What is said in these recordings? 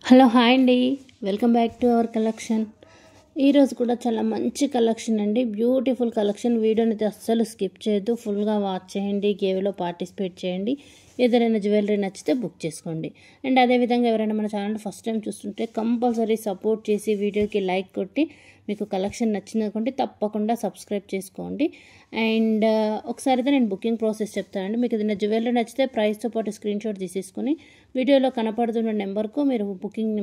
Hello hi అండి, welcome back to our collection. ఈరోజు కూడా చాలా మంచి కలెక్షన్ అండి, బ్యూటిఫుల్ కలెక్షన్. వీడియోని అయితే అస్సలు స్కిప్ చేయొద్దు, ఫుల్గా వాచ్ చేయండి, గేవ్లో పార్టిసిపేట్ చేయండి. ఏదైనా జ్యువెలరీ నచ్చితే బుక్ చేసుకోండి. అండ్ అదేవిధంగా ఎవరైనా మన ఛానల్ ఫస్ట్ టైం చూస్తుంటే కంపల్సరీ సపోర్ట్ చేసి వీడియోకి లైక్ కొట్టి మీకు కలెక్షన్ నచ్చిందనుకోండి తప్పకుండా సబ్స్క్రైబ్ చేసుకోండి. అండ్ ఒకసారి అయితే నేను బుకింగ్ ప్రాసెస్ చెప్తానండి. మీకు ఏదైనా జ్యువెలరీ నచ్చితే ప్రైస్తో పాటు స్క్రీన్ షాట్ తీసేసుకొని వీడియోలో కనపడుతున్న నెంబర్కు మీరు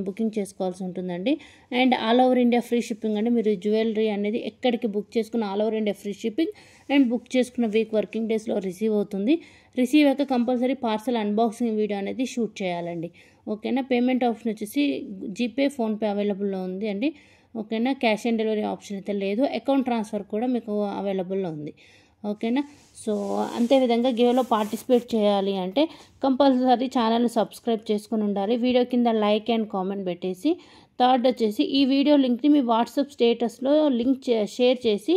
బుకింగ్ చేసుకోవాల్సి ఉంటుందండి. And all over India free shipping అండి. మీరు జ్యువెలరీ అనేది ఎక్కడికి బుక్ చేసుకున్న all over India free shipping. And book చేసుకున్న వీక్ వర్కింగ్ డేస్లో రిసీవ్ అవుతుంది. రిసీవ్ అయ్యాక కంపల్సరీ పార్సల్ అన్బాక్సింగ్ వీడియో అనేది షూట్ చేయాలండి. ఓకేనా. పేమెంట్ ఆప్షన్ వచ్చేసి జీపే, ఫోన్పే అవైలబుల్లో ఉంది అండి. ఓకేనా. క్యాష్ ఆన్ డెలివరీ ఆప్షన్ అయితే లేదు. అకౌంట్ ట్రాన్స్ఫర్ కూడా మీకు అవైలబుల్లో ఉంది. ఓకేనా. సో అంతేవిధంగా గేవ్లో పార్టిసిపేట్ చేయాలి అంటే కంపల్సరీ ఛానల్ని సబ్స్క్రైబ్ చేసుకుని ఉండాలి. వీడియో కింద లైక్ అండ్ కామెంట్ పెట్టేసి, థర్డ్ వచ్చేసి ఈ వీడియో లింక్ని మీ వాట్సాప్ స్టేటస్లో లింక్ షేర్ చేసి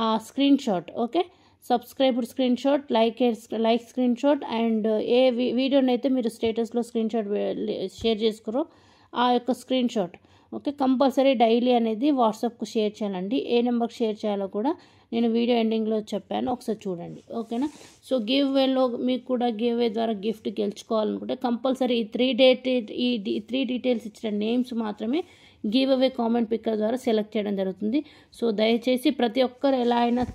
ఆ screenshot, okay, subscriber screenshot, like screenshot and ఏ వీడియోని అయితే మీరు స్టేటస్లో స్క్రీన్ షాట్ షేర్ చేసుకోరో ఆ యొక్క screen shot, okay, compulsory daily అనేది వాట్సాప్కు షేర్ చేయాలండి. ఏ నెంబర్కి షేర్ చేయాలో కూడా నేను వీడియో ఎండింగ్లో చెప్పాను, ఒకసారి చూడండి. ఓకేనా. సో గివ్ వేలో మీకు కూడా గివ్ వే ద్వారా గిఫ్ట్ గెలుచుకోవాలనుకుంటే కంపల్సరీ ఈ త్రీ డీటెయిల్స్ ఇచ్చిన నేమ్స్ మాత్రమే గివ్ అవే కామెంట్ పిక్కర్ ద్వారా సెలెక్ట్ చేయడం జరుగుతుంది. సో దయచేసి ప్రతి ఒక్కరు ఎలా అయినా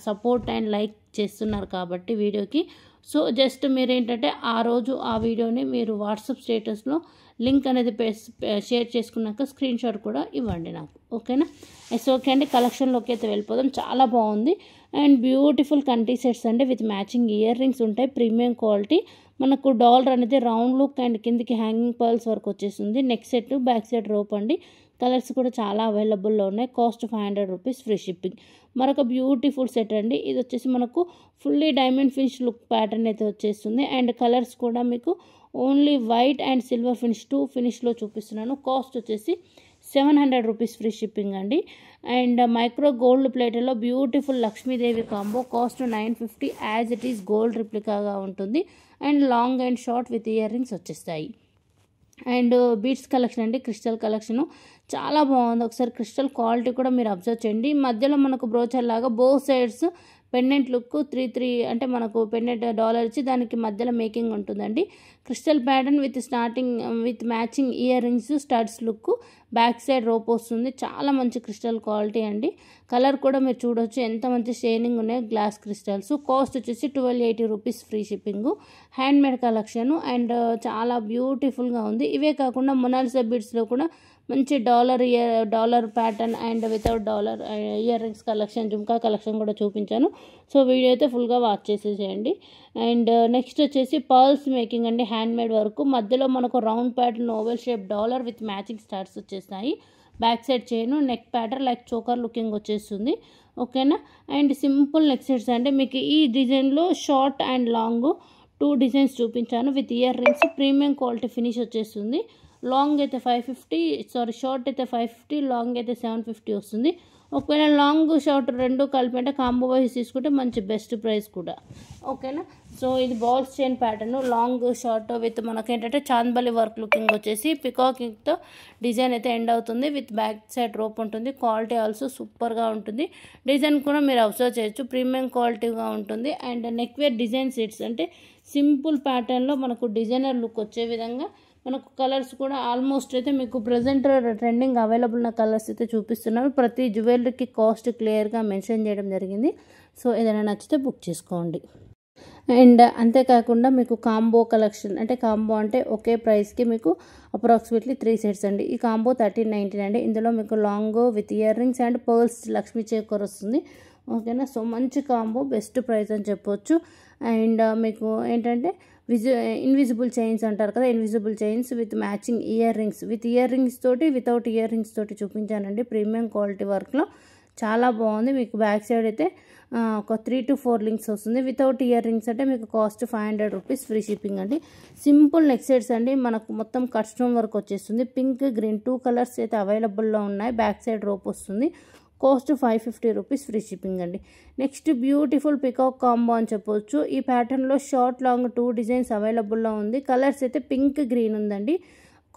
సపోర్ట్ అండ్ లైక్ చేస్తున్నారు కాబట్టి వీడియోకి, సో జస్ట్ మీరు ఏంటంటే ఆ రోజు ఆ వీడియోని మీరు వాట్సాప్ స్టేటస్లో లింక్ అనేది షేర్ చేసుకున్నాక స్క్రీన్ షాట్ కూడా ఇవ్వండి నాకు. ఓకేనా. ఎస్ ఓకే అండి. కలెక్షన్లోకి అయితే వెళ్ళిపోదాం. చాలా బాగుంది అండ్ బ్యూటిఫుల్ కంటి సెట్స్ అండి విత్ మ్యాచింగ్ ఇయర్ రింగ్స్ ఉంటాయి. Premium quality. మనకు డాలర్ అనేది రౌండ్ లుక్ అండ్ కిందికి హ్యాంగింగ్ పర్ల్స్ వరకు వచ్చేస్తుంది. Neck set, back side rope అండి. కలర్స్ కూడా చాలా అవైలబుల్లో ఉన్నాయి. Cost 500 rupees, free shipping. మరొక బ్యూటిఫుల్ సెట్ అండి. ఇది వచ్చేసి మనకు fully diamond finish look pattern అయితే వచ్చేస్తుంది. అండ్ కలర్స్ కూడా మీకు only white and silver finish, 2 ఫినిష్లో చూపిస్తున్నాను. కాస్ట్ వచ్చేసి 700 రూపీస్, ఫ్రీ షిప్పింగ్ అండి. అండ్ మైక్రో గోల్డ్ ప్లేటర్లో beautiful Lakshmidevi combo. Cost 950, as it is gold రిప్లికాగా ఉంటుంది. And long and short with ear rings వచ్చేస్తాయి. అండ్ బీడ్స్ కలెక్షన్ అండి, క్రిస్టల్ కలెక్షను చాలా బాగుంది. ఒకసారి క్రిస్టల్ క్వాలిటీ కూడా మీరు అబ్జర్వ్ చేయండి. మధ్యలో మనకు బ్రోచర్ లాగా బోత్ సైడ్స్ పెండెంట్ లుక్ 3 అంటే మనకు పెండెంట్ డాలర్ ఇచ్చి దానికి మధ్యలో మేకింగ్ ఉంటుందండి. Crystal pattern with matching ear rings, studs look, back side rope వస్తుంది. చాలా మంచి క్రిస్టల్ క్వాలిటీ అండి. కలర్ కూడా మీరు చూడవచ్చు ఎంత మంచి షైనింగ్ ఉన్నాయి గ్లాస్ క్రిస్టల్స్. కాస్ట్ వచ్చేసి 1280 rupees, free shipping. Handmade collection and చాలా బ్యూటిఫుల్గా ఉంది. ఇవే కాకుండా మొనాలిసా బీడ్స్లో కూడా మంచి dollar pattern and without dollar earrings collection, jhumka collection కూడా చూపించాను. సో వీడియో అయితే ఫుల్గా వాచ్ చేసేసేయండి. అండ్ నెక్స్ట్ వచ్చేసి పర్ల్స్ మేకింగ్ అండి, హ్యాండ్మేడ్ వరకు. మధ్యలో మనకు round pattern oval shape dollar with matching stars వచ్చేస్తాయి. Back side chain, neck pattern like choker looking వచ్చేస్తుంది. ఓకేనా. అండ్ సింపుల్ నెక్ సెట్స్ అంటే మీకు ఈ డిజైన్లో షార్ట్ అండ్ లాంగ్ 2 డిజైన్స్ చూపించాను with ear rings. Premium quality finish వచ్చేస్తుంది. లాంగ్ అయితే 550, షార్ట్ అయితే 550, లాంగ్ అయితే 750 వస్తుంది. ఒకవేళ లాంగ్ షార్ట్ రెండు కలిపి అంటే కాంబో వైజ్ తీసుకుంటే మంచి బెస్ట్ ప్రైస్ కూడా. ఓకేనా. సో ఇది balls chain pattern, long short with మనకేంటంటే చాందబలి వర్క్ లుకింగ్ వచ్చేసి పికాకింగ్తో డిజైన్ అయితే ఎండ్ అవుతుంది. విత్ బ్యాక్ సైడ్ రోప్ ఉంటుంది. క్వాలిటీ ఆల్సో సూపర్గా ఉంటుంది. డిజైన్ కూడా మీరు అబ్జర్వ్ చేయొచ్చు, ప్రీమియం క్వాలిటీగా ఉంటుంది. And neck wear design sets అంటే సింపుల్ ప్యాటర్న్లో మనకు డిజైనర్ లుక్ వచ్చే విధంగా మనకు కలర్స్ కూడా ఆల్మోస్ట్ అయితే మీకు ప్రజెంట్ ట్రెండింగ్ అవైలబుల్ ఉన్న కలర్స్ అయితే చూపిస్తున్నారు. ప్రతి జ్యువెలరీకి కాస్ట్ క్లియర్గా మెన్షన్ చేయడం జరిగింది. సో ఏదైనా నచ్చితే బుక్ చేసుకోండి. అండ్ అంతేకాకుండా మీకు కాంబో కలెక్షన్ అంటే కాంబో అంటే ఒకే ప్రైస్కి మీకు అప్రాక్సిమేట్లీ 3 సెట్స్ అండి. ఈ కాంబో 1390 అండి. ఇందులో మీకు long with ear rings and pearls Lakshmi చేకూర వస్తుంది. ఓకేనా. సో మంచి కాంబో, బెస్ట్ ప్రైస్ అని చెప్పొచ్చు. అండ్ మీకు ఏంటంటే ఇన్విజిబుల్ చైన్స్ అంటారు కదా, invisible chains with matching ear rings, with ear rings తోటి వితౌట్ ఇయర్ రింగ్స్ తోటి చూపించానండి. ప్రీమియం క్వాలిటీ వర్క్లో చాలా బాగుంది. మీకు బ్యాక్ సైడ్ అయితే ఒక 3 to 4 లింక్స్ వస్తుంది. వితౌట్ ఇయర్ రింగ్స్ అంటే మీకు కాస్ట్ 500 రూపీస్, ఫ్రీ షిప్పింగ్ అండి. సింపుల్ నెక్ సెట్స్ అండి, మనకు మొత్తం కట్ స్టోన్ వర్క్ వచ్చేస్తుంది. పింక్, గ్రీన్ 2 కలర్స్ అయితే అవైలబుల్లో ఉన్నాయి. బ్యాక్ సైడ్ రోప్ వస్తుంది. కాస్ట్ 550 రూపీస్, ఫ్రీ షిప్పింగ్ అండి. నెక్స్ట్ బ్యూటిఫుల్ పికాక్ కాంబో అని చెప్పొచ్చు. ఈ ప్యాటర్న్లో షార్ట్ లాంగ్ 2 డిజైన్స్ అవైలబుల్లో ఉంది. కలర్స్ అయితే పింక్, గ్రీన్ ఉందండి.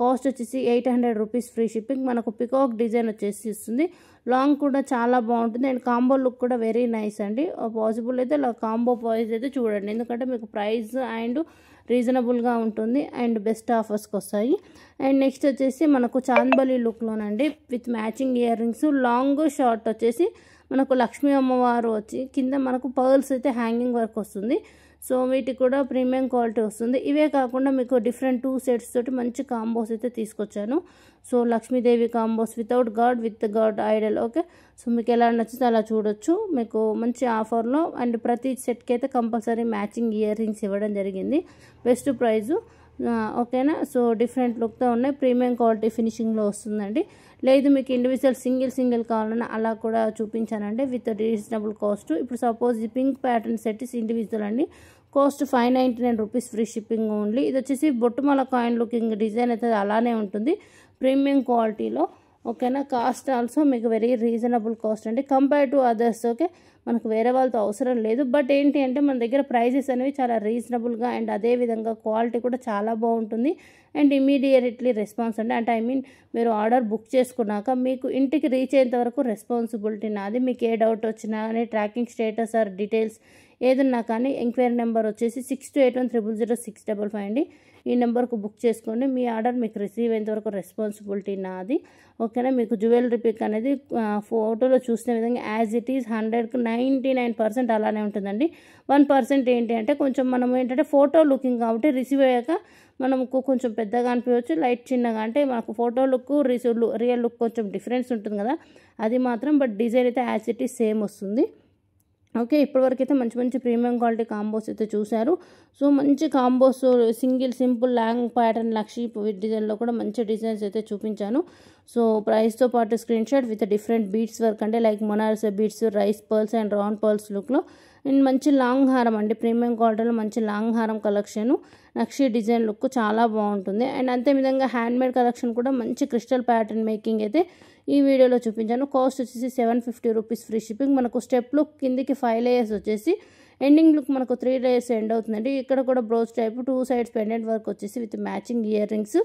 కాస్ట్ వచ్చేసి 800 రూపీస్ ఫ్రీ షిప్పింగ్. మనకు పికాక్ డిజైన్ వచ్చేసి ఇస్తుంది. లాంగ్ కూడా చాలా బాగుంటుంది అండ్ కాంబో లుక్ కూడా వెరీ నైస్ అండి. పాసిబుల్ అయితే ఇలా కాంబో ప్రైస్ అయితే చూడండి, ఎందుకంటే మీకు ప్రైస్ అండ్ రీజనబుల్గా ఉంటుంది అండ్ బెస్ట్ ఆఫర్స్కి వస్తాయి. అండ్ నెక్స్ట్ వచ్చేసి మనకు చాందబలి లుక్లోనండి with matching earrings. Long short వచ్చేసి మనకు లక్ష్మీ అమ్మవారు వచ్చి కింద మనకు పర్ల్స్ అయితే హ్యాంగింగ్ వర్క్ వస్తుంది. సో వీటికి కూడా ప్రీమియం క్వాలిటీ వస్తుంది. ఇవే కాకుండా మీకు డిఫరెంట్ 2 సెట్స్ తోటి మంచి కాంబోస్ అయితే తీసుకొచ్చాను. So Lakshmidevi combos without God with God Idol. Okay, so మీకు ఎలా నచ్చితే అలా చూడొచ్చు. మీకు మంచి ఆఫర్లో అండ్ ప్రతి సెట్కి అయితే కంపల్సరీ మ్యాచింగ్ ఇయర్ రింగ్స్ ఇవ్వడం జరిగింది. Best prize. ఓకేనా. సో డిఫరెంట్ లుక్తో ఉన్నాయి, ప్రీమియం క్వాలిటీ ఫినిషింగ్లో వస్తుందండి. లేదు మీకు ఇండివిజువల్ సింగిల్ కావాలన్నా అలా కూడా చూపించానండి విత్ రీజనబుల్ కాస్ట్. ఇప్పుడు సపోజ్ ఈ పింక్ ప్యాటర్న్ సెట్ ఇండివిజువల్ అండి, cost 599 rupees free shipping only. ఇది వచ్చేసి బొట్టుమల కాయిన్ లుకింగ్ డిజైన్ అయితే అలానే ఉంటుంది ప్రీమియం క్వాలిటీలో. ఓకేనా. కాస్ట్ ఆల్సో మీకు వెరీ రీజనబుల్ కాస్ట్ అండి కంపేర్ టు అదర్స్. ఓకే, మనకు వేరే వాళ్ళతో అవసరం లేదు. బట్ ఏంటి అంటే మన దగ్గర ప్రైజెస్ అనేవి చాలా రీజనబుల్గా అండ్ అదేవిధంగా క్వాలిటీ కూడా చాలా బాగుంటుంది అండ్ ఇమీడియట్లీ రెస్పాన్స్ అండి. అంటే మీరు ఆర్డర్ బుక్ చేసుకున్నాక మీకు ఇంటికి రీచ్ అయ్యేంత వరకు రెస్పాన్సిబిలిటీ నాది. మీకు ఏ డౌట్ వచ్చినా కానీ ట్రాకింగ్ స్టేటస్ ఆర్ డీటెయిల్స్ ఏదన్నా కానీ ఎంక్వైరీ నెంబర్ వచ్చేసి 6281000655 అండి. ఈ నెంబర్కు బుక్ చేసుకోండి. మీ ఆర్డర్ మీకు రిసీవ్ అయ్యేంతవరకు రెస్పాన్సిబిలిటీ నాది. ఓకేనా. మీకు జ్యువెలరీ పిక్ అనేది ఫోటోలో చూసిన విధంగా యాజ్ ఇట్ ఈజ్ 100కి 99% అలానే ఉంటుందండి. 1% ఏంటి అంటే కొంచెం మనం ఏంటంటే ఫోటో లుకింగ్ కాబట్టి రిసీవ్ అయ్యాక మనకు కొంచెం పెద్దగా అనిపించవచ్చు, లైట్ చిన్నగా. అంటే మనకు ఫోటో లుక్ రియల్ లుక్ కొంచెం డిఫరెన్స్ ఉంటుంది కదా, అది మాత్రం. బట్ డిజైన్ అయితే యాజ్ ఇట్ ఈజ్ సేమ్ వస్తుంది. ఓకే, ఇప్పటివరకు అయితే మంచి ప్రీమియం క్వాలిటీ కాంబోస్ అయితే చూశారు. సో మంచి combos simple long pattern Lakshmi డిజైన్లో కూడా మంచి డిజైన్స్ అయితే చూపించాను. సో ప్రైస్తో పాటు screenshot with different beads work అంటే like Mona Lisa beads, rice pearls and round pearls లుక్లో అండ్ మంచి లాంగ్ హారం అండి, ప్రీమియం క్వాలిటీలో మంచి లాంగ్ హారం కలెక్షన్. నక్షి డిజైన్ లుక్ చాలా బాగుంటుంది అండ్ అంతే విధంగా హ్యాండ్మేడ్ కలెక్షన్ కూడా మంచి క్రిస్టల్ ప్యాటర్న్ మేకింగ్ అయితే ఈ వీడియోలో చూపించాను. కాస్ట్ వచ్చేసి 750 రూపీస్ ఫ్రీ షిప్పింగ్. మనకు స్టెప్ లుక్ కిందికి 5 లేయర్స్ వచ్చేసి ఎండింగ్ లుక్ మనకు 3 లేయర్స్ ఎండ్ అవుతుందండి. ఇక్కడ కూడా brooch type 2 sides pendant work వచ్చేసి with matching earrings,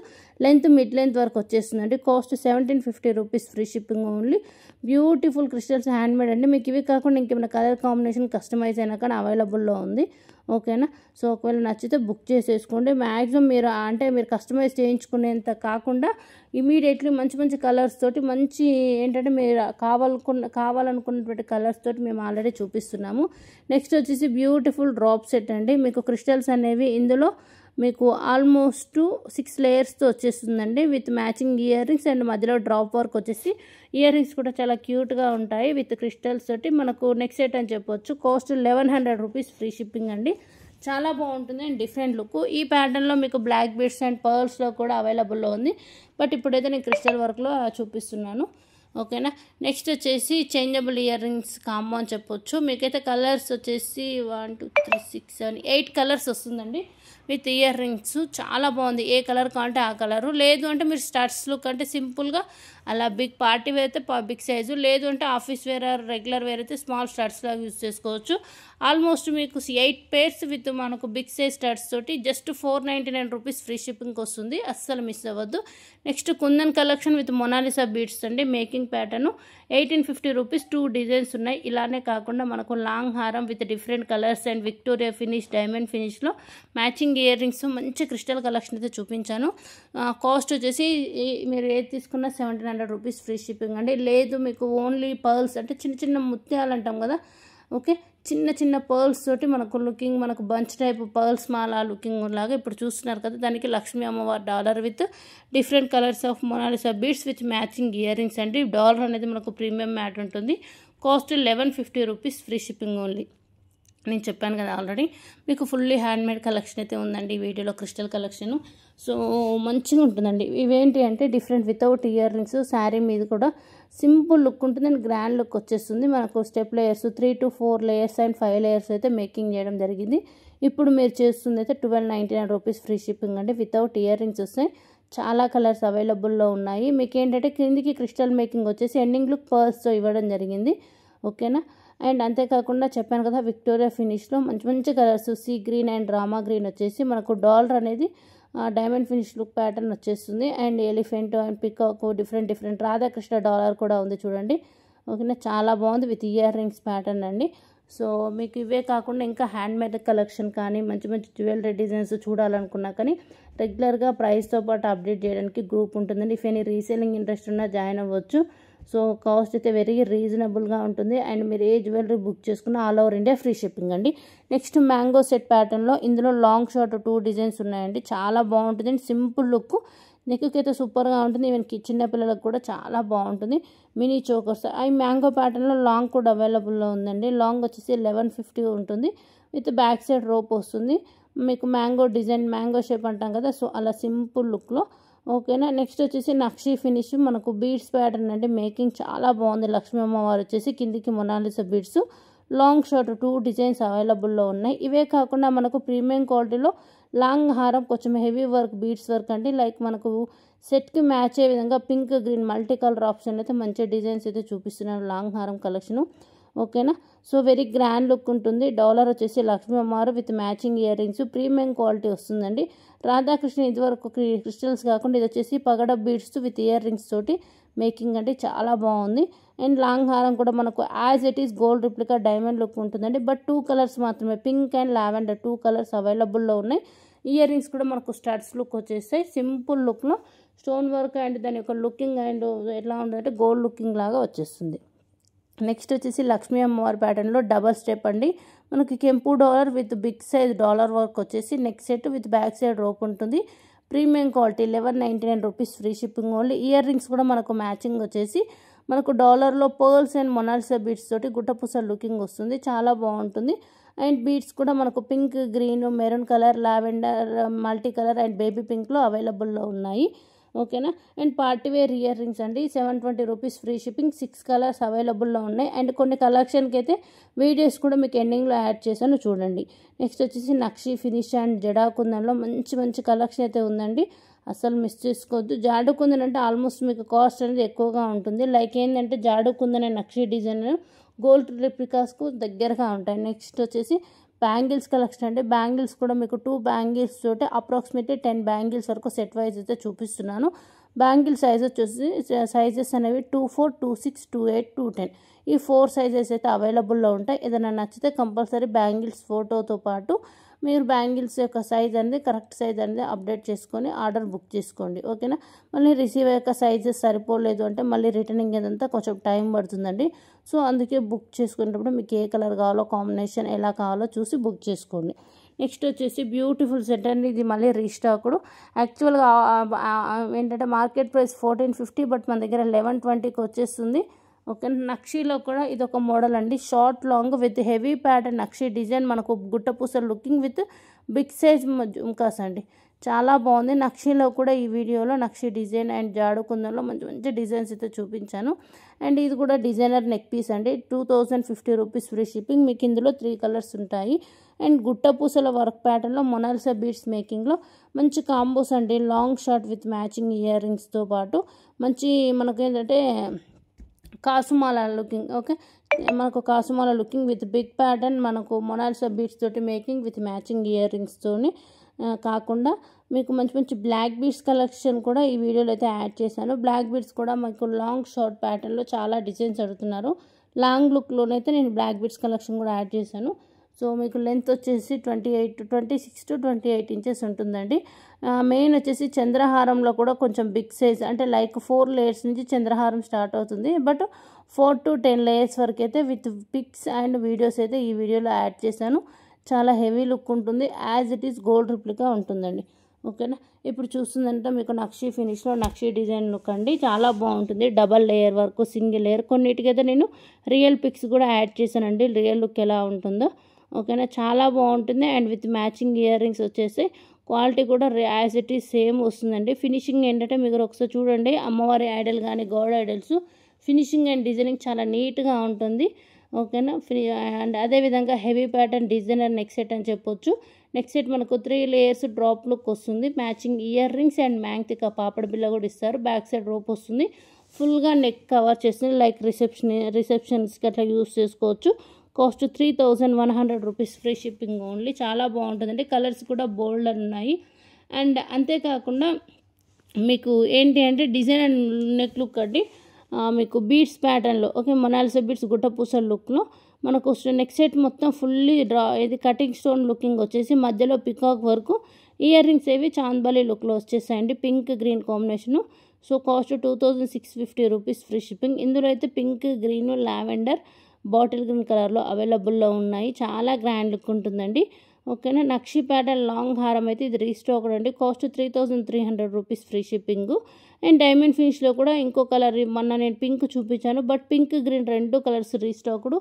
length mid length work వచ్చేస్తుందండి. Cost 1750 rupees free shipping only. Beautiful crystals handmade అండి. మీకు ఇవి కాకుండా ఇంకేమైనా కలర్ కాంబినేషన్ కస్టమైజ్ అయినా కానీ అవైలబుల్లో ఉంది. ఓకేనా. సో ఒకవేళ నచ్చితే బుక్ చేసేసుకోండి. మ్యాక్సిమం మీరు కస్టమైజ్ చేయించుకునేంత కాకుండా ఇమీడియట్లీ మంచి కలర్స్ తోటి మంచి ఏంటంటే మీరు కావాలనుకున్నటువంటి కలర్స్ తోటి మేము ఆల్రెడీ చూపిస్తున్నాము. నెక్స్ట్ వచ్చేసి బ్యూటిఫుల్ డ్రాప్ సెట్ అండి. మీకు క్రిస్టల్స్ అనేవి ఇందులో మీకు ఆల్మోస్ట్ 6 లేయర్స్తో వచ్చేస్తుందండి with matching ear rings and మధ్యలో డ్రాప్ వర్క్ వచ్చేసి ఇయర్ రింగ్స్ కూడా చాలా క్యూట్గా ఉంటాయి విత్ క్రిస్టల్స్ తోటి. మనకు నెక్స్ట్ సెట్ అని చెప్పొచ్చు. కాస్ట్ 1100 రూపీస్ ఫ్రీ షిప్పింగ్ అండి. చాలా బాగుంటుంది అండ్ డిఫరెంట్ లుక్. ఈ ప్యాటర్న్లో మీకు బ్లాక్ బీడ్స్ అండ్ పర్ల్స్లో కూడా అవైలబుల్లో ఉంది. బట్ ఇప్పుడైతే నేను క్రిస్టల్ వర్క్లో చూపిస్తున్నాను. ఓకేనా. నెక్స్ట్ వచ్చేసి చేంజబుల్ ఇయర్ రింగ్స్ కాంబో అని చెప్పొచ్చు. మీకైతే కలర్స్ వచ్చేసి 1 2 3 6 7 8 కలర్స్ వస్తుందండి విత్ ఇయర్ రింగ్స్. చాలా బాగుంది. ఏ కలర్ కావాలంటే ఆ కలరు, లేదు అంటే మీరు స్టడ్స్ లుక్ అంటే సింపుల్గా అలా బిగ్ పార్టీ వేర్ అయితే బిగ్ సైజు, లేదు అంటే office wear or regular wear అయితే స్మాల్ స్టడ్స్ లాగా యూజ్ చేసుకోవచ్చు. ఆల్మోస్ట్ మీకు 8 పేర్స్ విత్ మనకు బిగ్ సైజ్ స్టడ్స్ తోటి జస్ట్ 499 రూపీస్ ఫ్రీ షిప్పింగ్కి వస్తుంది. అస్సలు మిస్ అవ్వద్దు. Next kundan collection with Mona Lisa beads అండి. Making pattern 1850 rupees. 2 డిజైన్స్ ఉన్నాయి. ఇలానే కాకుండా మనకు లాంగ్ హారం with different colours and Victoria finish diamond ఫినిష్లో మ్యాచింగ్ ఇయర్ రింగ్స్ మంచి క్రిస్టల్ కలెక్షన్ అయితే చూపించాను. కాస్ట్ వచ్చేసి మీరు ఏది తీసుకున్నా 1700 రూపీస్ ఫ్రీ షిప్పింగ్ అండి. లేదు మీకు ఓన్లీ పర్ల్స్ అంటే చిన్న ముత్యాలు అంటాం కదా, ఓకే, చిన్న పర్ల్స్ తోటి మనకు బంచ్ టైప్ పర్ల్స్ మాల లుకింగ్ లాగా ఇప్పుడు చూస్తున్నారు కదా, దానికి లక్ష్మీ అమ్మవారి dollar with different colours of Mona Lisa beads with matching year rings అండి. డాలర్ అనేది మనకు ప్రీమియం మ్యాట్ ఉంటుంది. Cost 1150 rupees free shipping only. నేను చెప్పాను కదా ఆల్రెడీ మీకు ఫుల్లీ హ్యాండ్మేడ్ కలెక్షన్ అయితే ఉందండి ఈ వీడియోలో, క్రిస్టల్ కలెక్షను. సో మంచిగా ఉంటుందండి. ఇవేంటి అంటే different without ear rings, sari మీద కూడా సింపుల్ లుక్ ఉంటుంది అండ్ గ్రాండ్ లుక్ వచ్చేస్తుంది. మనకు step layers 3 to 4 layers and 5 layers అయితే మేకింగ్ చేయడం జరిగింది. ఇప్పుడు మీరు చేస్తుంది అయితే 1299 రూపీస్ ఫ్రీ షిప్పింగ్ అండి. వితౌట్ ఇయర్ రింగ్స్ వస్తాయి. చాలా కలర్స్ అవైలబుల్లో ఉన్నాయి. మీకు ఏంటంటే క్రిందికి క్రిస్టల్ మేకింగ్ వచ్చేసి ఎండింగ్ లుక్ పర్ల్స్తో ఇవ్వడం జరిగింది. ఓకేనా. అండ్ అంతేకాకుండా చెప్పాను కదా విక్టోరియా ఫినిష్లో మంచి colours sea green and Rama green వచ్చేసి మనకు డాలర్ అనేది డైమండ్ ఫినిష్ లుక్ ప్యాటర్న్ వచ్చేస్తుంది. And elephant and peacock different Radhakrishna dollar కూడా ఉంది చూడండి. ఓకేనా, చాలా బాగుంది విత్ ఇయర్ రింగ్స్ ప్యాటర్న్ అండి. సో మీకు ఇవే కాకుండా ఇంకా హ్యాండ్మేడ్ కలెక్షన్ కానీ మంచి జ్యువెలరీ డిజైన్స్ చూడాలనుకున్నా కానీ రెగ్యులర్గా ప్రైస్తో పాటు అప్డేట్ చేయడానికి గ్రూప్ ఉంటుందండి. ఇఫ్ ఎనీ రీసేలింగ్ ఇంట్రెస్ట్ ఉన్నా జాయిన్ అవ్వచ్చు. సో కాస్ట్ అయితే వెరీ రీజనబుల్గా ఉంటుంది. అండ్ మీరు ఏ జ్యువెలరీ బుక్ చేసుకున్నా all over India free shipping అండి. నెక్స్ట్ మ్యాంగో సెట్ ప్యాటర్న్లో ఇందులో లాంగ్ షార్ట్ 2 డిజైన్స్ ఉన్నాయండి. చాలా బాగుంటుంది అండి. సింపుల్ లుక్, నెక్కి అయితే సూపర్గా ఉంటుంది. ఈవెన్ చిన్న పిల్లలకు కూడా చాలా బాగుంటుంది. మినీ చోకర్స్ ఈ మ్యాంగో ప్యాటర్న్లో లాంగ్ కూడా అవైలబుల్లో ఉందండి. లాంగ్ వచ్చేసి 1150 ఉంటుంది. విత్ బ్యాక్ సైడ్ రోప్ వస్తుంది. మీకు మ్యాంగో డిజైన్, మ్యాంగో షేప్ అంటాం కదా, సో అలా సింపుల్ లుక్లో. ఓకేనా, నెక్స్ట్ వచ్చేసి నక్షీ ఫినిష్ మనకు బీడ్స్ ప్యాటర్న్ అండి. మేకింగ్ చాలా బాగుంది. లక్ష్మీ అమ్మవారు వచ్చేసి కిందికి Mona Lisa beads, long short 2 designs అవైలబుల్లో ఉన్నాయి. ఇవే కాకుండా మనకు ప్రీమియం క్వాలిటీలో లాంగ్ హారం కొంచెం హెవీ వర్క్ బీడ్స్ వర్క్ అండి. లైక్ మనకు సెట్కి మ్యాచ్ అయ్యే విధంగా pink green multi colour option అయితే మంచి డిజైన్స్ అయితే చూపిస్తున్నాను లాంగ్ హారం కలెక్షను. ఓకేనా, సో వెరీ గ్రాండ్ లుక్ ఉంటుంది. డాలర్ వచ్చేసి లక్ష్మీ అమ్మవారు with matching ear rings, premium quality వస్తుందండి. రాధాకృష్ణ ఇదివరకు క్రిస్టల్స్ కాకుండా ఇది వచ్చేసి పగడ బీడ్స్ విత్ ఇయర్ రింగ్స్ తోటి మేకింగ్ అంటే చాలా బాగుంది. అండ్ లాంగ్ హారం కూడా మనకు as it is gold replica diamond look ఉంటుందండి. బట్ 2 కలర్స్ మాత్రమే, పింక్ అండ్ లావెండర్ 2 కలర్స్ అవైలబుల్లో ఉన్నాయి. ఇయర్ రింగ్స్ కూడా మనకు స్టడ్స్ లుక్ వచ్చేస్తాయి. సింపుల్ లుక్లో స్టోన్ వర్క్ అండ్ దాని యొక్క లుకింగ్ అండ్ ఎట్లా ఉంటుందంటే గోల్డ్ లుకింగ్ లాగా వచ్చేస్తుంది. నెక్స్ట్ వచ్చేసి లక్ష్మీ అమ్మవారి ప్యాటర్న్లో డబల్ స్టెప్ అండి. మనకి కెంపు dollar with big size dollar work వచ్చేసి neck set with back side rope ఉంటుంది. Premium quality 1199 rupees free shipping only. Ear rings కూడా మనకు మ్యాచింగ్ వచ్చేసి మనకు డాలర్లో పర్ల్స్ అండ్ మొనాలిసా బీడ్స్ తోటి గుట్టపూస లుకింగ్ వస్తుంది. చాలా బాగుంటుంది. అండ్ బీడ్స్ కూడా మనకు pink, green, maroon colour, lavender, multi colour and baby పింక్లో అవైలబుల్లో ఉన్నాయి. ఓకేనా, and party wear ear rings అండి. 720 రూపీస్ ఫ్రీ షిప్పింగ్. 6 కలర్స్ అవైలబుల్లో ఉన్నాయి. అండ్ కొన్ని కలెక్షన్కి అయితే వీడియోస్ కూడా మీకు ఎండింగ్లో యాడ్ చేశాను చూడండి. నెక్స్ట్ వచ్చేసి నక్షీ ఫినిష్ అండ్ జడాకుందన్లో మంచి కలెక్షన్ అయితే ఉందండి. అసలు మిస్ చేసుకోవద్దు. జాడుకుందన్ అంటే ఆల్మోస్ట్ మీకు కాస్ట్ అనేది ఎక్కువగా ఉంటుంది. లైక్ ఏంటంటే జాడుకుందన్ అనే నక్షీ డిజైన్ గోల్డ్ రిప్లికాస్కు దగ్గరగా ఉంటాయి. నెక్స్ట్ వచ్చేసి బ్యాంగిల్స్ కలెక్షన్ అంటే బ్యాంగిల్స్ కూడా మీకు 2 బ్యాంగిల్స్ తోటి అప్రాక్సిమేట్లీ 10 బ్యాంగిల్స్ వరకు సెట్ వైజ్ అయితే చూపిస్తున్నాను. బ్యాంగిల్ సైజ్ వచ్చేసి సైజెస్ అనేవి 24, 26, 28, 210 ఈ 4 సైజెస్ అయితే అవైలబుల్లో ఉంటాయి. ఏదైనా నచ్చితే కంపల్సరీ బ్యాంగిల్స్ ఫోటోతో పాటు మీరు బ్యాంగిల్స్ యొక్క సైజ్ అనేది కరెక్ట్ సైజ్ అనేది అప్డేట్ చేసుకొని ఆర్డర్ బుక్ చేసుకోండి. ఓకేనా, మళ్ళీ రిసీవ్ అయ్యాక సైజెస్ సరిపోలేదు అంటే మళ్ళీ రిటర్నింగ్ ఏదంతా కొంచెం టైం పడుతుందండి. సో అందుకే బుక్ చేసుకునేటప్పుడు మీకు ఏ కలర్ కావాలో, కాంబినేషన్ ఎలా కావాలో చూసి బుక్ చేసుకోండి. నెక్స్ట్ వచ్చేసి బ్యూటిఫుల్ సెట్ అండి. ఇది మళ్ళీ రీస్టాక్డ్. యాక్చువల్గా ఏంటంటే మార్కెట్ ప్రైస్ 1450, బట్ మన దగ్గర 1120కి వచ్చేస్తుంది. ఓకే, నక్షీలో కూడా ఇది ఒక మోడల్ అండి. Short long with heavy pattern నక్షీ డిజైన్, మనకు గుట్టపూస looking with big size jhumkas అండి. చాలా బాగుంది. నక్షీలో కూడా ఈ వీడియోలో నక్షీ డిజైన్ అండ్ జాడుకుందంలో మంచి డిజైన్స్ అయితే చూపించాను. అండ్ ఇది కూడా డిజైనర్ నెక్ పీస్ అండి. 2050 రూపీస్ ఫ్రీ షిప్పింగ్. మీకు ఇందులో 3 కలర్స్ ఉంటాయి. అండ్ గుట్టపూసల వర్క్ ప్యాటర్న్లో మొనాలిసా బీడ్స్ మేకింగ్లో మంచి కాంబోస్ అండి. Long short with matching ear రింగ్స్తో పాటు మంచి మనకు ఏంటంటే కాసుమాల లుకింగ్. ఓకే, మనకు కాసుమాల లుకింగ్ విత్ బిగ్ ప్యాటర్న్, మనకు మొనాలిసా బీడ్స్ తోటి మేకింగ్ విత్ మ్యాచింగ్ ఇయర్ రింగ్స్తోని కాకుండా మీకు మంచి బ్లాక్ బీడ్స్ కలెక్షన్ కూడా ఈ వీడియోలో అయితే యాడ్ చేశాను. బ్లాక్ బీడ్స్ కూడా మీకు లాంగ్ షార్ట్ ప్యాటర్న్లో చాలా డిజైన్స్ అడుగుతున్నారు. లాంగ్ లుక్లోనైతే నేను బ్లాక్ బీడ్స్ కలెక్షన్ కూడా యాడ్ చేశాను. సో మీకు లెంత్ వచ్చేసి 26 to 28 ఇంచెస్ ఉంటుందండి. మెయిన్ వచ్చేసి చంద్రహారంలో కూడా కొంచెం బిగ్ సైజ్ అంటే లైక్ 4 లేయర్స్ నుంచి చంద్రహారం స్టార్ట్ అవుతుంది. బట్ 4 to 10 లేయర్స్ వరకు అయితే విత్ పిక్స్ అండ్ వీడియోస్ అయితే ఈ వీడియోలో యాడ్ చేశాను. చాలా హెవీ లుక్ ఉంటుంది. As it is gold replica ఉంటుందండి. ఓకేనా, ఇప్పుడు చూస్తుందంటే మీకు నక్షీ ఫినిష్లో నక్షీ డిజైన్ లుక్ అండి. చాలా బాగుంటుంది. డబల్ లేయర్ వరకు, సింగిల్ లేయర్, కొన్నిటికైతే నేను రియల్ పిక్స్ కూడా యాడ్ చేశానండి. రియల్ లుక్ ఎలా ఉంటుందో. ఓకేనా, చాలా బాగుంటుంది. And with matching ear rings వచ్చేసి క్వాలిటీ కూడా యాజ్ ఇట్ ఈస్ సేమ్ వస్తుందండి. ఫినిషింగ్ ఏంటంటే మీరు ఒకసారి చూడండి, అమ్మవారి ఐడల్ కానీ God idols finishing and designing చాలా నీట్గా ఉంటుంది. ఓకేనా, అండ్ అదేవిధంగా heavy pattern designer neck set అని చెప్పొచ్చు. నెక్ సెట్ మనకు 3 లేయర్స్ డ్రాప్ లుక్ వస్తుంది. మ్యాచింగ్ ఇయర్ రింగ్స్ అండ్ మ్యాంగ్తిక పాపడ బిల్ల కూడా ఇస్తారు. బ్యాక్ సైడ్ రోప్ వస్తుంది. ఫుల్గా నెక్ కవర్ చేస్తుంది. లైక్ రిసెప్షన్స్కి అట్లా యూస్ చేసుకోవచ్చు. Cost 3100 rupees free shipping only. చాలా బాగుంటుందండి. కలర్స్ కూడా బోల్డ్ ఉన్నాయి. అండ్ అంతేకాకుండా మీకు ఏంటి అంటే డిజైన్ అండ్ నెక్ లుక్ అండి మీకు బీడ్స్ ప్యాటర్న్లో ఓకే మొనాలిసా బీడ్స్ గుట్టపూసల లుక్లో మనకు నెక్ సెట్ మొత్తం ఫుల్లీ ఇది కటింగ్ స్టోన్ లుకింగ్ వచ్చేసి మధ్యలో పికాక్ వరకు ఇయర్ రింగ్స్ ఏవి చాంద్బాలి లుక్లో వచ్చేసాయండి pink green combination. So cost 2650 rupees free shipping. ఇందులో అయితే pink green lavender bottle green కలర్లో అవైలబుల్లో ఉన్నాయి. చాలా గ్రాండ్ లుక్ ఉంటుందండి ఓకేనా. నక్షి ప్యాటర్న్ లాంగ్ హారం అయితే ఇది రీస్టాక్డ్ అండి. Cost 3300 rupees free shipping. And diamond ఫినిష్లో కూడా ఇంకో కలర్ మొన్న నేను పింక్ చూపించాను బట్ పింక్ గ్రీన్ రెండు కలర్స్ రీస్టాక్డ్.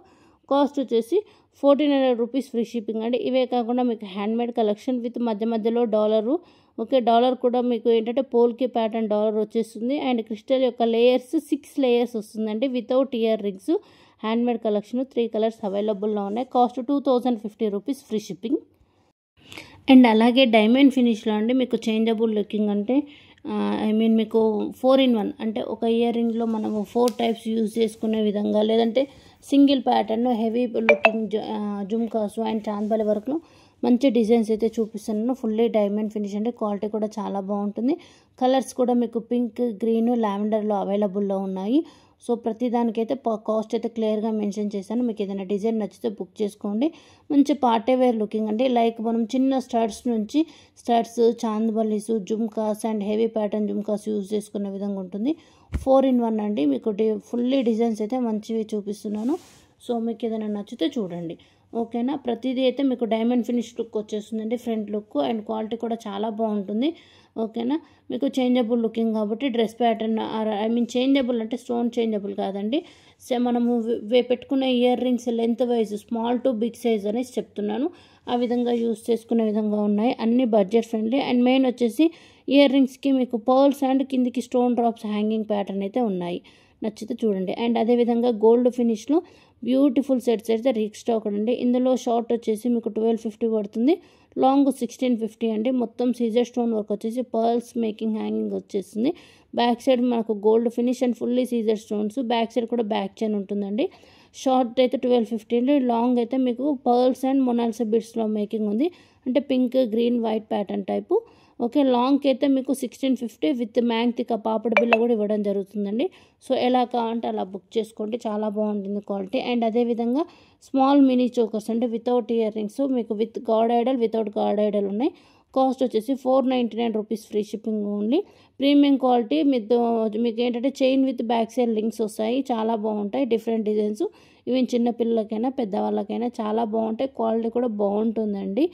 కాస్ట్ వచ్చేసి 1400 రూపీస్ ఫ్రీ షిప్పింగ్ అండి. ఇవే కాకుండా మీకు హ్యాండ్మేడ్ కలెక్షన్ విత్ మధ్య మధ్యలో డాలరు ఓకే డాలర్ కూడా మీకు ఏంటంటే పోల్కి ప్యాటర్న్ డాలర్ వచ్చేస్తుంది. అండ్ క్రిస్టల్ యొక్క లేయర్స్ 6 లేయర్స్ వస్తుందండి without ear rings. Handmade collection 3 colours అవైలబుల్లో ఉన్నాయి. Cost 2050 rupees free shipping. And అలాగే డైమండ్ ఫినిష్లో అండి మీకు చేంజబుల్ లుకింగ్ అంటే మీకు 4-in-1 అంటే ఒక ఇయర్ రింగ్లో మనము 4 టైప్స్ యూజ్ చేసుకునే విధంగా లేదంటే single pattern heavy looking jhumkas and chandbali వర్క్లో మంచి డిజైన్స్ అయితే చూపిస్తున్నాను. ఫుల్లీ డైమండ్ ఫినిష్ అంటే క్వాలిటీ కూడా చాలా బాగుంటుంది. కలర్స్ కూడా మీకు పింక్ గ్రీన్ లావెండర్లో అవైలబుల్లో ఉన్నాయి. సో ప్రతిదానికైతే కాస్ట్ అయితే క్లియర్గా మెన్షన్ చేశాను. మీకు ఏదైనా డిజైన్ నచ్చితే బుక్ చేసుకోండి. మంచి పార్టీ వేర్ లుకింగ్ అంటే లైక్ మనం చిన్న స్టడ్స్ నుంచి studs chandbalis jhumkas and heavy pattern jhumkas use చేసుకునే విధంగా ఉంటుంది. 4-in-1 అండి మీకు ఫుల్లీ డిజైన్స్ అయితే మంచివి చూపిస్తున్నాను. సో మీకు ఏదైనా నచ్చితే చూడండి ఓకేనా. ప్రతిదీ అయితే మీకు డైమండ్ ఫినిష్ లుక్ వచ్చేస్తుందండి ఫ్రంట్ లుక్ అండ్ క్వాలిటీ కూడా చాలా బాగుంటుంది ఓకేనా. మీకు చేంజబుల్ లుకింగ్ కాబట్టి డ్రెస్ ప్యాటర్న్ చేంజబుల్ అంటే స్టోన్ చేంజబుల్ కాదండి. మనము పెట్టుకునే earrings lengthwise small to big size అనేసి చెప్తున్నాను. ఆ విధంగా యూస్ చేసుకునే విధంగా ఉన్నాయి. అన్ని బడ్జెట్ ఫ్రెండ్లీ. అండ్ మెయిన్ వచ్చేసి ఇయర్ రింగ్స్కి మీకు పర్ల్స్ అండ్ కిందికి స్టోన్ డ్రాప్స్ హ్యాంగింగ్ ప్యాటర్న్ అయితే ఉన్నాయి. నచ్చితే చూడండి. అండ్ అదేవిధంగా గోల్డ్ ఫినిష్లో బ్యూటిఫుల్ సెట్స్ అయితే రీస్టాక్డ్ అండి. ఇందులో షార్ట్ వచ్చేసి మీకు 1250 పడుతుంది. లాంగ్ 1650 అండి. మొత్తం సీజర్ స్టోన్ వర్క్ వచ్చేసి పర్ల్స్ మేకింగ్ హ్యాంగింగ్ వచ్చేస్తుంది. బ్యాక్ సైడ్ మనకు గోల్డ్ ఫినిష్ అండ్ ఫుల్లీ సీజర్ స్టోన్స్. బ్యాక్ సైడ్ కూడా బ్యాక్ చైన్ ఉంటుందండి. షార్ట్ అయితే 1250 అండి. లాంగ్ అయితే మీకు పర్ల్స్ అండ్ మొనాలిసా బిట్స్లో మేకింగ్ ఉంది అంటే pink green white pattern type okay. లాంగ్కి అయితే మీకు 1650 విత్ మ్యాంగ్తిక పాపడ బిల్ల కూడా ఇవ్వడం జరుగుతుందండి. సో ఎలా కావాలంటే అలా బుక్ చేసుకోండి. చాలా బాగుంటుంది క్వాలిటీ. అండ్ అదేవిధంగా స్మాల్ మినీ చోకర్స్ అంటే వితౌట్ ఇయర్ రింగ్స్ మీకు with God Idol without God Idol ఉన్నాయి. కాస్ట్ వచ్చేసి 499 rupees free shipping only. Premium quality మీకు ఏంటంటే chain with back side links వస్తాయి. చాలా బాగుంటాయి. డిఫరెంట్ డిజైన్స్ ఈవెన్ చిన్నపిల్లలకైనా పెద్దవాళ్ళకైనా చాలా బాగుంటాయి. క్వాలిటీ కూడా బాగుంటుందండి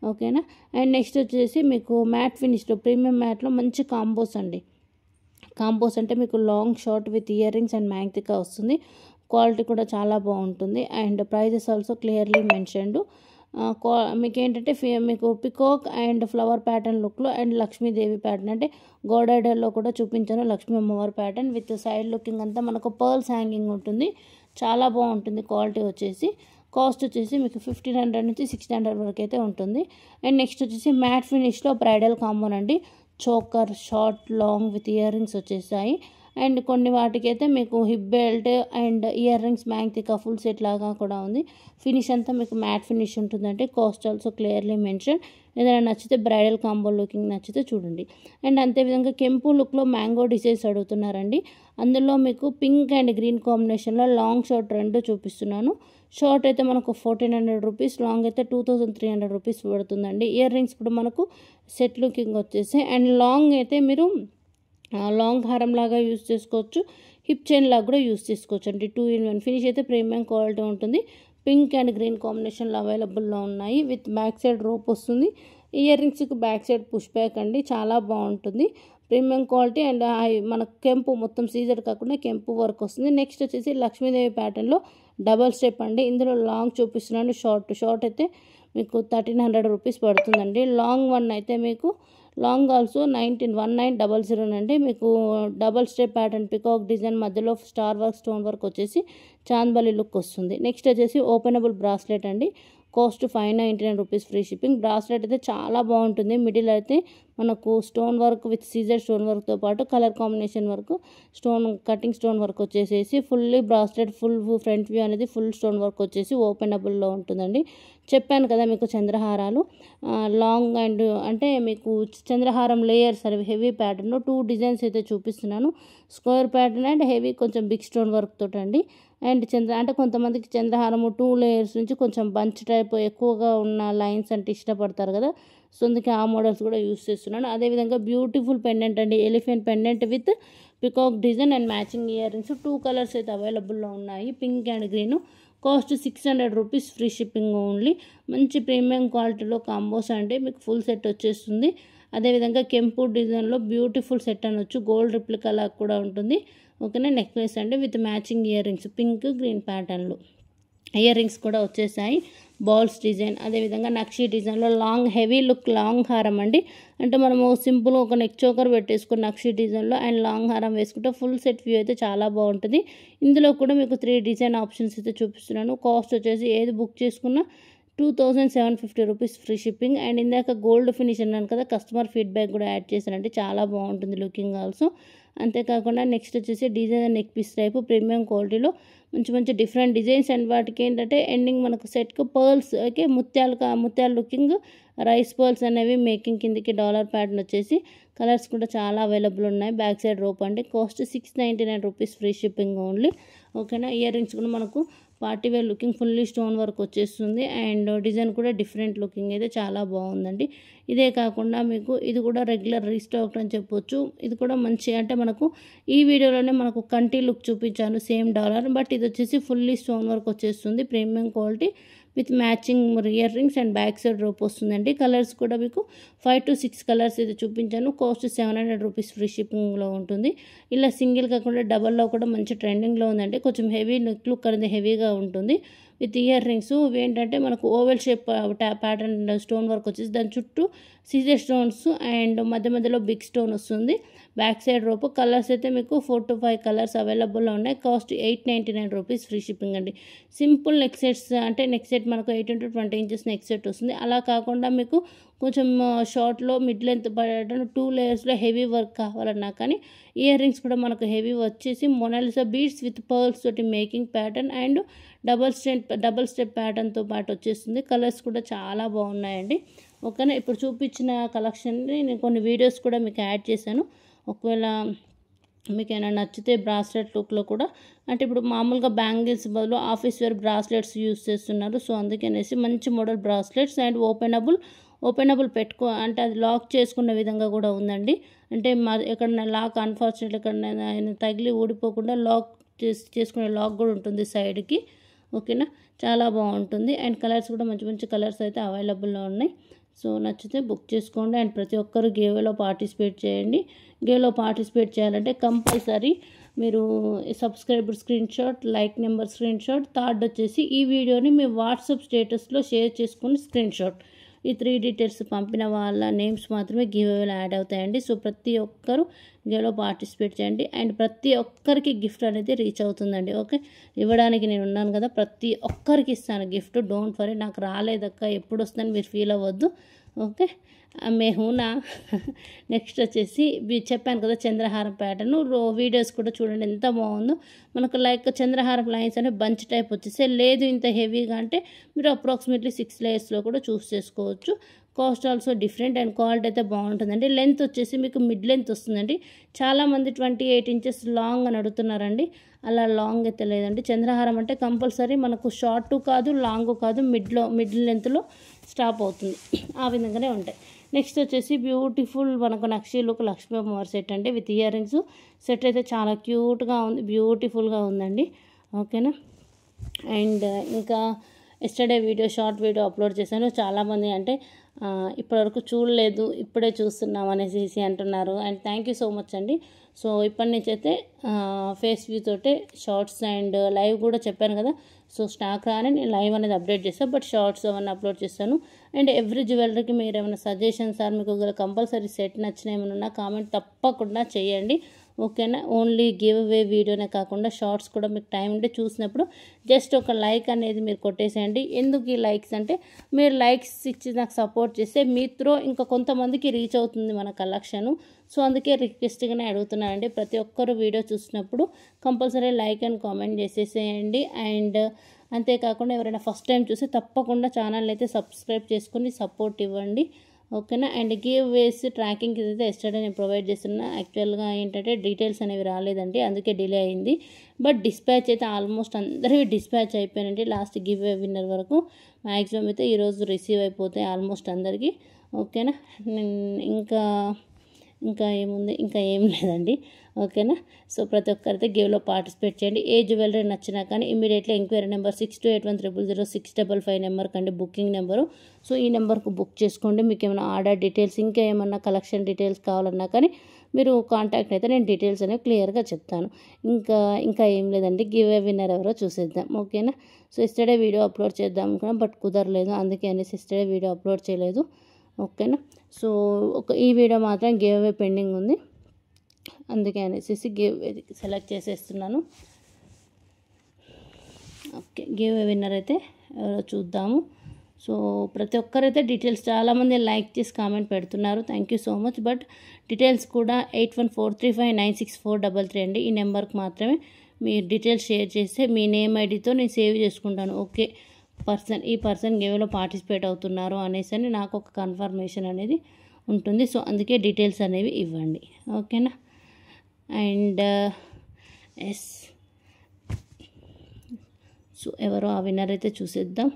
ఓకేనా. అండ్ నెక్స్ట్ వచ్చేసి మీకు మ్యాట్ ఫినిష్లో ప్రీమియం మ్యాట్లో మంచి కాంబోస్ అండి. కాంబోస్ అంటే మీకు long short with ear rings and మ్యాంగ్తిక వస్తుంది. క్వాలిటీ కూడా చాలా బాగుంటుంది. And prices also clearly mentioned. మీకు ఏంటంటే మీకు పికాక్ అండ్ ఫ్లవర్ ప్యాటర్న్ లుక్లో అండ్ లక్ష్మీదేవి ప్యాటర్న్ అంటే గోడాడర్లో కూడా చూపించాను. లక్ష్మీ అమ్మవారి ప్యాటర్న్ విత్ సైడ్ లుకింగ్ అంతా మనకు పర్ల్స్ హ్యాంగింగ్ ఉంటుంది. చాలా బాగుంటుంది క్వాలిటీ వచ్చేసి. కాస్ట్ వచ్చేసి మీకు 1500 నుంచి 1600 వరకు అయితే ఉంటుంది. అండ్ నెక్స్ట్ వచ్చేసి మ్యాట్ ఫినిష్లో బ్రైడల్ కాంబోనండి. Choker short long with year rings వచ్చేసాయి. అండ్ కొన్ని వాటికైతే మీకు hip belt and ear rings మ్యాంగ్తిక ఫుల్ సెట్ లాగా కూడా ఉంది. ఫినిష్ అంతా మీకు మ్యాట్ ఫినిష్ ఉంటుందంటే కాస్ట్ ఆల్సో క్లియర్లీ మెన్షన్. ఏదైనా నచ్చితే బ్రైడల్ కాంబో లుకింగ్ నచ్చితే చూడండి. అండ్ అంతేవిధంగా కెంపు లుక్లో మ్యాంగో డిజైన్స్ అడుగుతున్నారండి. అందులో మీకు పింక్ అండ్ గ్రీన్ కాంబినేషన్లో లాంగ్ షార్ట్ రెండు చూపిస్తున్నాను. షార్ట్ అయితే మనకు 1400 రూపీస్, లాంగ్ అయితే 2300 రూపీస్ పడుతుందండి. ఇయర్ రింగ్స్ కూడా మనకు సెట్ లుకింగ్ వచ్చేసి అండ్ లాంగ్ అయితే మీరు లాంగ్ హారం లాగా యూస్ చేసుకోవచ్చు. హిప్ చైన్ లాగా కూడా యూస్ చేసుకోవచ్చు అండి. 2-in-1 ఫినిష్ అయితే ప్రీమియం క్వాలిటీ ఉంటుంది. పింక్ అండ్ గ్రీన్ కాంబినేషన్లో అవైలబుల్లో ఉన్నాయి. విత్ బ్యాక్ సైడ్ రోప్ వస్తుంది. ఇయర్ రింగ్స్కి బ్యాక్ సైడ్ పుష్ బ్యాక్ అండి. చాలా బాగుంటుంది. ప్రీమియం క్వాలిటీ అండ్ మనకు కెంపు మొత్తం సీజర్ కాకుండా కెంపు వర్క్ వస్తుంది. నెక్స్ట్ వచ్చేసి లక్ష్మీదేవి ప్యాటర్న్లో డబల్ స్టెప్ అండి. ఇందులో లాంగ్ చూపిస్తున్నాను. షార్ట్ అయితే మీకు 1300 రూపీస్ పడుతుందండి. లాంగ్ వన్ అయితే మీకు లాంగ్ ఆల్సో 1900 అండి. మీకు double step pattern peacock design మధ్యలో స్టార్ వర్క్ స్టోన్ వర్క్ వచ్చేసి చాంద్బలి లుక్ వస్తుంది. నెక్స్ట్ వచ్చేసి ఓపెనబుల్ బ్రాస్లెట్ అండి. Cost 599 rupees free shipping. Bracelet అయితే చాలా బాగుంటుంది. మిడిల్ అయితే మనకు స్టోన్ వర్క్ విత్ సీజర్ స్టోన్ వర్క్తో పాటు colour combination work cutting stone work వచ్చేసేసి fully bracelet full front view అనేది ఫుల్ స్టోన్ వర్క్ వచ్చేసి ఓపెనబుల్లో ఉంటుందండి. చెప్పాను కదా మీకు చంద్రహారాలు లాంగ్ అండ్ అంటే మీకు చంద్రహారం లేయర్స్ అనేవి హెవీ ప్యాటర్న్ 2 డిజైన్స్ అయితే చూపిస్తున్నాను. స్క్వేర్ ప్యాటర్న్ అండ్ హెవీ కొంచెం బిగ్ స్టోన్ వర్క్ తోటి అండి. అండ్ అంటే కొంతమందికి చంద్రహారము 2 లేయర్స్ నుంచి కొంచెం బంచ్ టైప్ ఎక్కువగా ఉన్న లైన్స్ అంటే ఇష్టపడతారు కదా, సో అందుకే ఆ మోడల్స్ కూడా యూస్ చేస్తున్నాను. అదేవిధంగా బ్యూటిఫుల్ పెండెంట్ అండి, elephant pendant with peacock design and matching ear rings 2 colours అయితే అవైలబుల్లో ఉన్నాయి, pink and green. Cost 600 rupees, free shipping only. మంచి ప్రీమియం క్వాలిటీలో కాంబోస్ అంటే మీకు ఫుల్ సెట్ వచ్చేస్తుంది. అదేవిధంగా కెంపు డిజైన్లో బ్యూటిఫుల్ సెట్ అనొచ్చు, గోల్డ్ రిప్లికా లాగా కూడా ఉంటుంది. ఓకేనా, నెక్లెస్ అండి with matching ear rings pink green ప్యాటర్న్లో ఇయర్ రింగ్స్ కూడా వచ్చేసాయి. బాల్స్ డిజైన్, అదేవిధంగా నక్షి డిజైన్లో లాంగ్ హెవీ లుక్ లాంగ్ హారం అండి. అంటే మనము సింపుల్గా ఒక నెక్ చోకర్ పెట్టేసుకుని నక్షి డిజైన్లో అండ్ లాంగ్ హారం వేసుకుంటే ఫుల్ సెట్ వ్యూ అయితే చాలా బాగుంటుంది. ఇందులో కూడా మీకు 3 డిజైన్ ఆప్షన్స్ అయితే చూపిస్తున్నాను. కాస్ట్ వచ్చేసి ఏది బుక్ చేసుకున్నా 2750 రూపీస్, ఫ్రీ షిప్పింగ్. అండ్ ఇందాక గోల్డ్ ఫినిష్ అన్నాను కదా, కస్టమర్ ఫీడ్బ్యాక్ కూడా యాడ్ చేశానంటే చాలా బాగుంటుంది లుకింగ్ ఆల్సో. అంతేకాకుండా నెక్స్ట్ వచ్చేసి design neck piece type premium క్వాలిటీలో మంచి డిఫరెంట్ డిజైన్స్ అండ్ వాటికి ఏంటంటే ఎండింగ్ మనకు సెట్కు పర్ల్స్ ఓకే ముత్యాలు లుకింగ్ రైస్ పర్ల్స్ అనేవి మేకింగ్ కిందికి డాలర్ ప్యాటర్న్ వచ్చేసి కలర్స్ కూడా చాలా అవైలబుల్ ఉన్నాయి. బ్యాక్ సైడ్ రోప్ అండి, cost 699 rupees, free shipping only. ఓకేనా, ఇయర్ రింగ్స్ కూడా మనకు party wear looking fully stone work వచ్చేస్తుంది అండ్ డిజైన్ కూడా డిఫరెంట్ లుకింగ్ అయితే చాలా బాగుందండి. ఇదే కాకుండా మీకు ఇది కూడా రెగ్యులర్ రీస్టాక్ అని చెప్పొచ్చు. ఇది కూడా మంచి అంటే మనకు ఈ వీడియోలోనే మనకు కంటి లుక్ చూపించాను సేమ్ డాలర్, బట్ ఇది వచ్చేసి ఫుల్లీ స్టోన్ వర్క్ వచ్చేస్తుంది, premium quality with matching ear rings and back side rope వస్తుందండి. కలర్స్ కూడా మీకు 5 to 6 కలర్స్ అయితే చూపించాను. కాస్ట్ 700 రూపీస్, ఫ్రీ షిప్పింగ్లో ఉంటుంది. ఇలా సింగిల్ కాకుండా డబల్లో కూడా మంచి ట్రెండింగ్లో ఉందండి. కొంచెం హెవీ నెక్ లుక్ అనేది హెవీగా ఉంటుంది విత్ ఇయర్ రింగ్స్. ఏంటంటే మనకు oval shape pattern stone work వచ్చేసి దాని చుట్టూ సీజర్ స్టోన్స్ అండ్ మధ్యలో బిగ్ స్టోన్ వస్తుంది. బ్యాక్ సైడ్ రోప్ కలర్స్ అయితే మీకు 4 to 5 కలర్స్ అవైలబుల్లో ఉన్నాయి. కాస్ట్ 899 రూపీస్, ఫ్రీ షిప్పింగ్ అండి. సింపుల్ నెక్ సెట్స్ అంటే నెక్ సెట్ మనకు 18 to 20 ఇంచెస్ నెక్ సెట్ వస్తుంది. అలా కాకుండా మీకు కొంచెం షార్ట్లో మిడ్ లెంత్ పడటం 2 లేయర్స్లో హెవీ వర్క్ కావాలన్నా కానీ ఇయర్ రింగ్స్ కూడా మనకు హెవీ వచ్చేసి మొనాలిసా బీడ్స్ విత్ పర్ల్స్ తోటి making pattern and double step ప్యాటర్న్తో పాటు వచ్చేస్తుంది. కలర్స్ కూడా చాలా బాగున్నాయండి. ఓకేనా, ఇప్పుడు చూపించిన కలెక్షన్ని నేను కొన్ని వీడియోస్ కూడా మీకు యాడ్ చేశాను. ఒకవేళ మీకు ఏమైనా నచ్చితే బ్రాస్లెట్ లుక్లో కూడా అంటే ఇప్పుడు మామూలుగా బ్యాంగిల్స్ బదులు ఆఫీస్ వేర్ బ్రాస్లెట్స్ యూస్ చేస్తున్నారు, సో అందుకనేసి మంచి మోడల్ బ్రాస్లెట్స్ అండ్ ఓపెనబుల్ అంటే అది లాక్ చేసుకున్న విధంగా కూడా ఉందండి. అంటే ఎక్కడైనా లాక్ అన్ఫార్చునేట్ ఎక్కడైనా తగిలి ఊడిపోకుండా లాక్ చేసుకునే లాక్ కూడా ఉంటుంది సైడ్కి. ఓకేనా, చాలా బాగుంటుంది అండ్ కలర్స్ కూడా మంచి కలర్స్ అయితే అవైలబుల్లో ఉన్నాయి. సో నచ్చితే బుక్ చేసుకోండి అండ్ ప్రతి ఒక్కరు గేవ్లో పార్టిసిపేట్ చేయండి. గేవ్లో పార్టిసిపేట్ చేయాలంటే కంపల్సరీ మీరు subscriber screenshot, like number screen shot, third వచ్చేసి ఈ వీడియోని మీ వాట్సాప్ స్టేటస్లో షేర్ చేసుకుని స్క్రీన్ షాట్, ఈ 3 డీటెయిల్స్ పంపిన వాళ్ళ నేమ్స్ మాత్రమే గివ్వేలో యాడ్ అవుతాయండి. సో ప్రతి ఒక్కరు గివ్లో పార్టిసిపేట్ చేయండి అండ్ ప్రతి ఒక్కరికి గిఫ్ట్ అనేది రీచ్ అవుతుందండి. ఓకే, ఇవ్వడానికి నేను ఉన్నాను కదా, ప్రతి ఒక్కరికి ఇస్తాను గిఫ్ట్. డోంట్ వరీ, నాకు రాలేదక్క ఎప్పుడు వస్తుందని మీరు ఫీల్ అవ్వద్దు. ఓకే, మేహూనా. నెక్స్ట్ వచ్చేసి చెప్పాను కదా చంద్రహారం ప్యాటర్న్ వీడియోస్ కూడా చూడండి ఎంత బాగుందో. మనకు లైక్ చంద్రహారం లైన్స్ అనే బంచ్ టైప్ వచ్చేసి లేదు ఇంత హెవీగా అంటే మీరు అప్రాక్సిమేట్లీ 6 లేయర్స్లో కూడా చూస్ చేసుకోవచ్చు. Cost also different and quality అయితే బాగుంటుందండి. లెంత్ వచ్చేసి మీకు మిడ్ లెంత్ వస్తుందండి. చాలామంది 28 ఇంచెస్ లాంగ్ అని అడుగుతున్నారండి, అలా లాంగ్ అయితే లేదండి. చంద్రహారం అంటే కంపల్సరీ మనకు షార్ట్ కాదు లాంగ్ కాదు, మిడ్ లెంత్లో స్టాప్ అవుతుంది, ఆ విధంగానే ఉంటాయి. నెక్స్ట్ వచ్చేసి బ్యూటిఫుల్ మనకు నక్షి లుక్ లక్ష్మీ అమ్మవారి సెట్ అండి విత్ ఇయర్ రింగ్స్ సెట్ అయితే చాలా క్యూట్గా ఉంది, బ్యూటిఫుల్గా ఉందండి. ఓకేనా, అండ్ ఇంకా ఎస్టర్డే షార్ట్ వీడియో అప్లోడ్ చేశాను. చాలామంది అంటే ఇప్పటివరకు చూడలేదు, ఇప్పుడే చూస్తున్నాం అనేసి అంటున్నారు and thank you so much అండి. సో ఇప్పటి నుంచి అయితే ఫేస్ వ్యూ తోటే షార్ట్స్ అండ్ లైవ్ కూడా చెప్పాను కదా, సో స్టాక్ రాని నేను లైవ్ అనేది అప్డేట్ చేస్తాను, బట్ షార్ట్స్ అవన్నీ అప్లోడ్ చేస్తాను. అండ్ ఎవ్రీ జ్యువెలరీకి మీరు ఏమైనా సజెషన్స్ సార్ మీకు కంపల్సరీ సెట్ నచ్చిన ఏమైనా కామెంట్ తప్పకుండా చేయండి. ఓకేనా. ఓన్లీ గివ్ అవే వీడియోనే కాకుండా షార్ట్స్ కూడా మీకు టైం ఉంటే చూసినప్పుడు జస్ట్ ఒక లైక్ అనేది మీరు కొట్టేసేయండి. ఎందుకు ఈ లైక్స్ అంటే మీరు లైక్స్ ఇచ్చి నాకు సపోర్ట్ చేస్తే మీ త్రో ఇంకా కొంతమందికి రీచ్ అవుతుంది మన కలెక్షను. సో అందుకే రిక్వెస్ట్గానే అడుగుతున్నానండి, ప్రతి ఒక్కరు వీడియో చూసినప్పుడు కంపల్సరీ లైక్ అండ్ కామెంట్ చేసేసేయండి. అండ్ అంతేకాకుండా ఎవరైనా ఫస్ట్ టైం చూస్తే తప్పకుండా ఛానల్ అయితే సబ్స్క్రైబ్ చేసుకొని సపోర్ట్ ఇవ్వండి, ఓకేనా. అండ్ గివ్ వేస్ ట్రాకింగ్ అయితే ఎస్టర్డే నేను ప్రొవైడ్ చేస్తున్నా. యాక్చువల్గా ఏంటంటే డీటెయిల్స్ అనేవి రాలేదండి, అందుకే డిలే అయింది. బట్ డిస్పాచ్ అయితే ఆల్మోస్ట్ అందరివి డిస్పాచ్ అయిపోయినండి. లాస్ట్ గివ్ వే విన్నర్ వరకు మ్యాక్సిమం అయితే ఈరోజు రిసీవ్ అయిపోతాయి ఆల్మోస్ట్ అందరికీ, ఓకేనా. ఇంకా ఏముంది, ఇంకా ఏం లేదండి, ఓకేనా. సో ప్రతి ఒక్కరైతే గేవ్లో పార్టిసిపేట్ చేయండి. ఏ జ్యువెలరీ నచ్చినా కానీ ఇమీడియట్లీ ఎంక్వైరీ నెంబర్ 6281000655 నెంబర్ కండి బుకింగ్ నెంబరు. సో ఈ నెంబర్కు బుక్ చేసుకోండి. మీకు ఏమైనా ఆర్డర్ డీటెయిల్స్ ఇంకా ఏమన్నా కలెక్షన్ డీటెయిల్స్ కావాలన్నా కానీ మీరు కాంటాక్ట్ అయితే నేను డీటెయిల్స్ అనేవి క్లియర్గా చెప్తాను. ఇంకా ఏం లేదండి, గివ్ ఏ విన్నర్ ఎవరో చూసేద్దాం, ఓకేనా. సో ఎస్టర్డే వీడియో అప్లోడ్ చేద్దాం అనుకున్నాం, బట్ కుదరలేదు, అందుకే అనేసి ఎస్టర్డే వీడియో అప్లోడ్ చేయలేదు, ఓకేనా. సో ఈ వీడియో మాత్రం గివ్ అవే పెండింగ్ ఉంది, అందుకే అనేసి గివ్ సెలెక్ట్ చేసేస్తున్నాను. ఓకే, గివ్ అవే విన్నర్ అయితే ఎవరో చూద్దాము. సో ప్రతి ఒక్కరైతే డీటెయిల్స్ చాలామంది లైక్ చేసి కామెంట్ పెడుతున్నారు, thank you so much. But details కూడా 8143596433 అండి. ఈ నెంబర్కి మాత్రమే మీరు డీటెయిల్స్ షేర్ చేస్తే మీ నేమ్ ఐడితో నేను సేవ్ చేసుకుంటాను. ఓకే, ఈ పర్సన్ గేమ్లో పార్టిసిపేట్ అవుతున్నారు అనేసి అని నాకు ఒక కన్ఫర్మేషన్ అనేది ఉంటుంది. సో అందుకే డీటెయిల్స్ అనేవి ఇవ్వండి, ఓకేనా. అండ్ ఎస్, సో ఎవరో ఆ విన్నర్ అయితే చూసేద్దాం.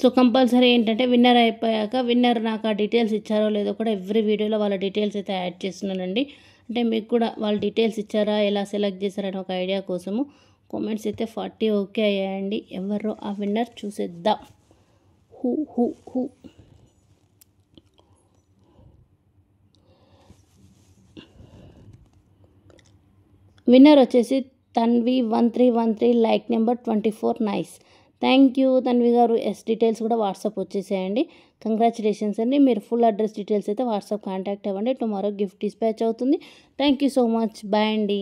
సో కంపల్సరీ ఏంటంటే విన్నర్ అయిపోయాక విన్నర్ నాకు ఆ డీటెయిల్స్ ఇచ్చారో లేదో కూడా ఎవ్రీ వీడియోలో వాళ్ళ డీటెయిల్స్ అయితే యాడ్ చేస్తున్నానండి. అంటే మీకు కూడా వాళ్ళ డీటెయిల్స్ ఇచ్చారా, ఎలా సెలెక్ట్ చేశారని ఒక ఐడియా కోసము. కామెంట్స్ అయితే 40 ఓకే అయ్యాయండి. ఎవరో ఆ విన్నర్ చూసేద్దాం. హూ విన్నర్ వచ్చేసి Tanvi 1313 like number 24 nice. Thank you Tanvi గారు. డీటెయిల్స్ కూడా వాట్సాప్ వచ్చేసేయండి. కంగ్రాచులేషన్స్ అండి. మీరు ఫుల్ అడ్రస్ డీటెయిల్స్ అయితే వాట్సాప్ కాంటాక్ట్ అవ్వండి. టుమారో గిఫ్ట్ డిస్పాచ్ అవుతుంది. Thank you so much. Bye అండి.